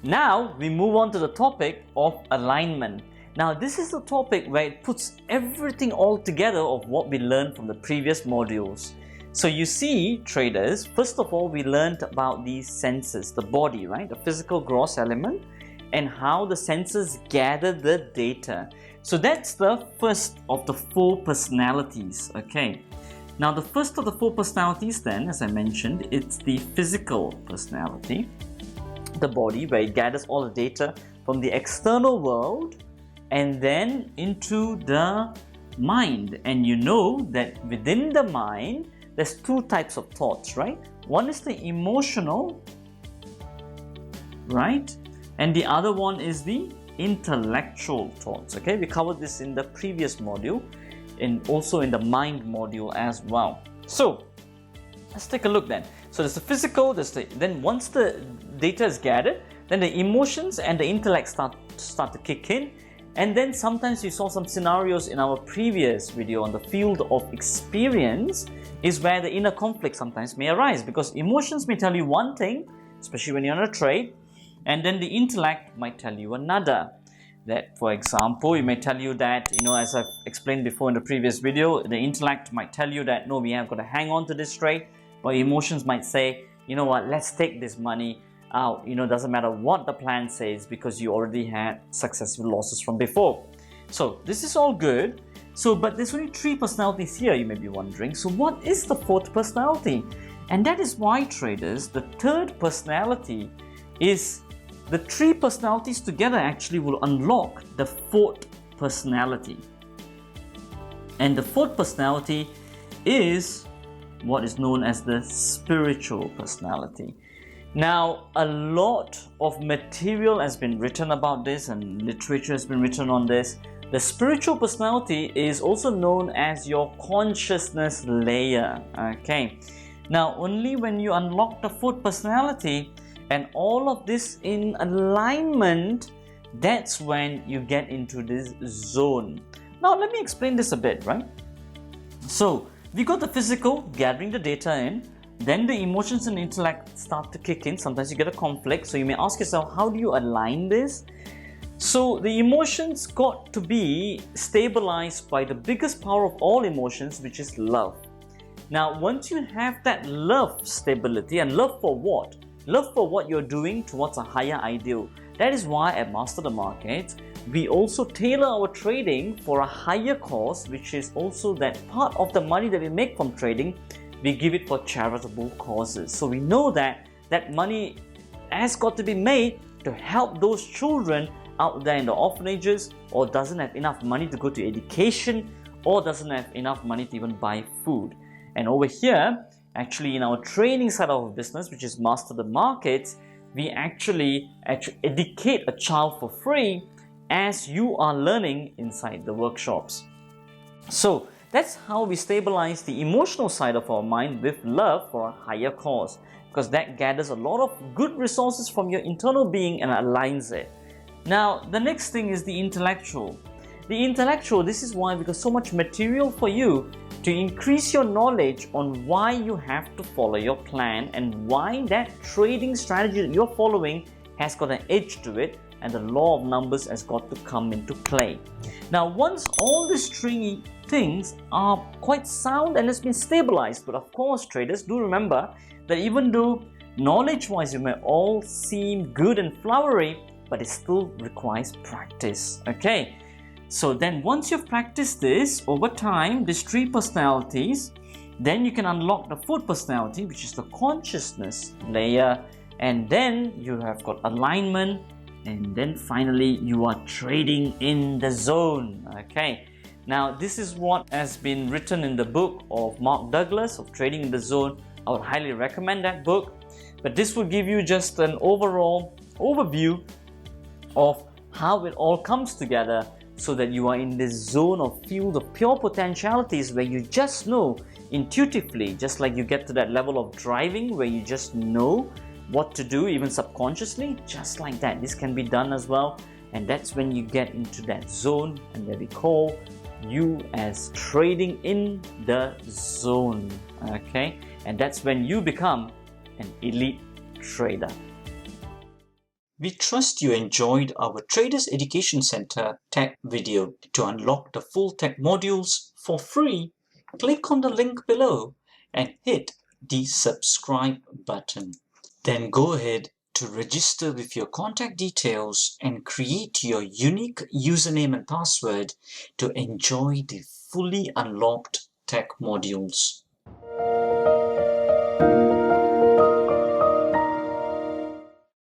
Now we move on to the topic of alignment. Now this is the topic where it puts everything all together of what we learned from the previous modules. So you see, traders, first of all we learned about these senses, the body, right? The physical gross element, and how the senses gather the data. So that's the first of the 4 personalities, okay? Now the first of the 4 personalities then, as I mentioned, it's the physical personality, the body, where it gathers all the data from the external world and then into the mind. And you know that within the mind, there's 2 types of thoughts, right? One is the emotional, right? And the other one is the intellectual thoughts, okay? We covered this in the previous module and also in the mind module as well. So let's take a look then. So there's the physical, then once the data is gathered, then the emotions and the intellect start to kick in. And then sometimes we saw some scenarios in our previous video on the field of experience is where the inner conflict sometimes may arise, because emotions may tell you one thing, especially when you're on a trade, and then the intellect might tell you another. That, for example, it may tell you that, as I've explained before in the previous video, the intellect might tell you that, no, we have got to hang on to this trade, or emotions might say, you know what, let's take this money out, doesn't matter what the plan says because you already had successful losses from before. So this is all good. So, but there's only 3 personalities here, you may be wondering. So what is the 4th personality? And that is why, traders, the 3rd personality is the 3 personalities together actually will unlock the 4th personality. And the 4th personality is what is known as the spiritual personality. Now, a lot of material has been written about this and literature has been written on this. The spiritual personality is also known as your consciousness layer, okay? Now, only when you unlock the 4th personality and all of this in alignment, that's when you get into this zone. Now, let me explain this a bit, right? So, we got the physical, gathering the data in, then the emotions and intellect start to kick in. Sometimes you get a conflict, so you may ask yourself, how do you align this? So the emotions got to be stabilized by the biggest power of all emotions, which is love. Now, once you have that love stability, and love for what? Love for what you're doing towards a higher ideal. That is why at Master the Market, we also tailor our trading for a higher cause, which is also that part of the money that we make from trading, we give it for charitable causes. So we know that that money has got to be made to help those children out there in the orphanages, or doesn't have enough money to go to education, or doesn't have enough money to even buy food. And over here, actually in our training side of our business, which is Master the Market, we actually educate a child for free as you are learning inside the workshops. So that's how we stabilize the emotional side of our mind with love for a higher cause, because that gathers a lot of good resources from your internal being and aligns it. Now, the next thing is the intellectual. The intellectual, this is why we got so much material for you to increase your knowledge on why you have to follow your plan and why that trading strategy that you're following has got an edge to it, and the law of numbers has got to come into play. Now, once all these 3 things are quite sound and has been stabilized, but of course, traders, do remember that even though knowledge-wise you may all seem good and flowery, but it still requires practice, okay? So then once you've practiced this over time, these 3 personalities, then you can unlock the 4th personality, which is the consciousness layer, and then you have got alignment, and then finally you are trading in the zone, okay? Now, this is what has been written in the book of Mark Douglas of Trading in the Zone. I would highly recommend that book, but this will give you just an overall overview of how it all comes together, so that you are in this zone of field of pure potentialities where you just know intuitively, just like you get to that level of driving where you just know what to do even subconsciously, just like that. This can be done as well, and that's when you get into that zone, and that we call you as trading in the zone, okay? And that's when you become an elite trader. We trust you enjoyed our Traders Education Center tech video. To unlock the full tech modules for free, click on the link below and hit the subscribe button. Then go ahead to register with your contact details and create your unique username and password to enjoy the fully unlocked tech modules.